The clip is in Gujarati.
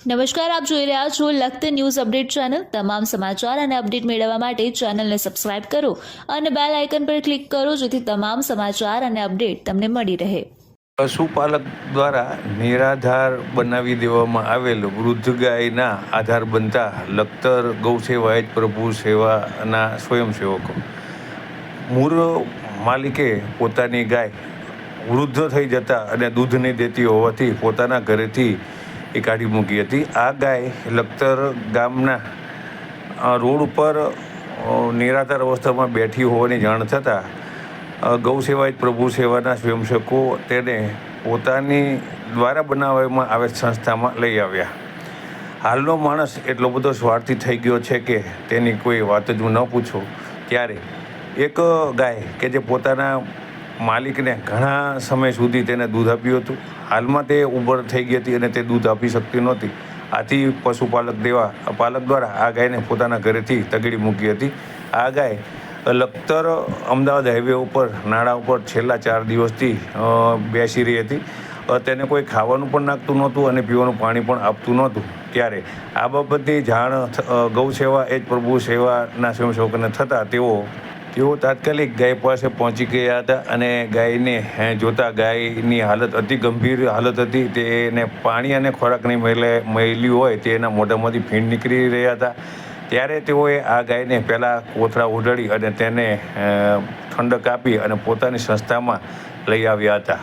નમસ્કાર, આપ જોઈ રહ્યા છો લખત ન્યૂઝ અપડેટ ચેનલ। તમામ સમાચાર અને અપડેટ મેળવવા માટે ચેનલને સબસ્ક્રાઇબ કરો અને બેલ આઇકન પર ક્લિક કરો જેથી તમામ સમાચાર અને અપડેટ તમને મળી રહે। પશુપાલક દ્વારા નિરાધાર બનાવી દેવામાં આવેલ વૃદ્ધ ગાયના આધાર બનતા લખતર ગૌસેવા જ પ્રભુ સેવાના સ્વયંસેવકો મૂળ માલિકે પોતાની ગાય વૃદ્ધ થઈ જતા અને દૂધ નહીં દેતી હોવાથી પોતાના ઘરેથી એ કાઢી મૂકી હતી। આ ગાય લખતર ગામના રોડ ઉપર નિરાધાર અવસ્થામાં બેઠી હોવાની જાણ થતાં ગૌસેવા જ પ્રભુ સેવાના સ્વયંસેવકો તેને પોતાની દ્વારા બનાવવામાં આવેલ સંસ્થામાં લઈ આવ્યા। હાલનો માણસ એટલો બધો સ્વાર્થી થઈ ગયો છે કે તેની કોઈ વાત જ ન પૂછો। ત્યારે એક ગાય કે જે પોતાના માલિકને ઘણા સમય સુધી તેને દૂધ આપ્યું હતું, હાલમાં તે ઉંમર થઈ ગઈ હતી અને તે દૂધ આપી શકતી નહોતી। આથી પશુપાલક પાલક દ્વારા આ ગાયને પોતાના ઘરેથી તગડી મૂકી હતી। આ ગાય લખતર અમદાવાદ હાઈવે ઉપર નાળા ઉપર છેલ્લા 4 દિવસથી બેસી રહી હતી। તેને કોઈ ખાવાનું પણ નાખતું નહોતું અને પીવાનું પાણી પણ આપતું નહોતું। ત્યારે આ બાબતની જાણ ગૌસેવા એ જ પ્રભુ સેવાના સ્વયંસેવકોને થતાં તેઓ તાત્કાલિક ગાય પાસે પહોંચી ગયા હતા અને ગાયને જોતાં ગાયની હાલત અતિ ગંભીર હાલત હતી। તેને પાણી અને ખોરાકની મેલ્યું હોય તેના મોઢામાંથી ફીણ નીકળી રહ્યા હતા। ત્યારે તેઓએ આ ગાયને પહેલાં કોથળા ઓઢાડી અને તેને ઠંડક આપી અને પોતાની સંસ્થામાં લઈ આવ્યા હતા।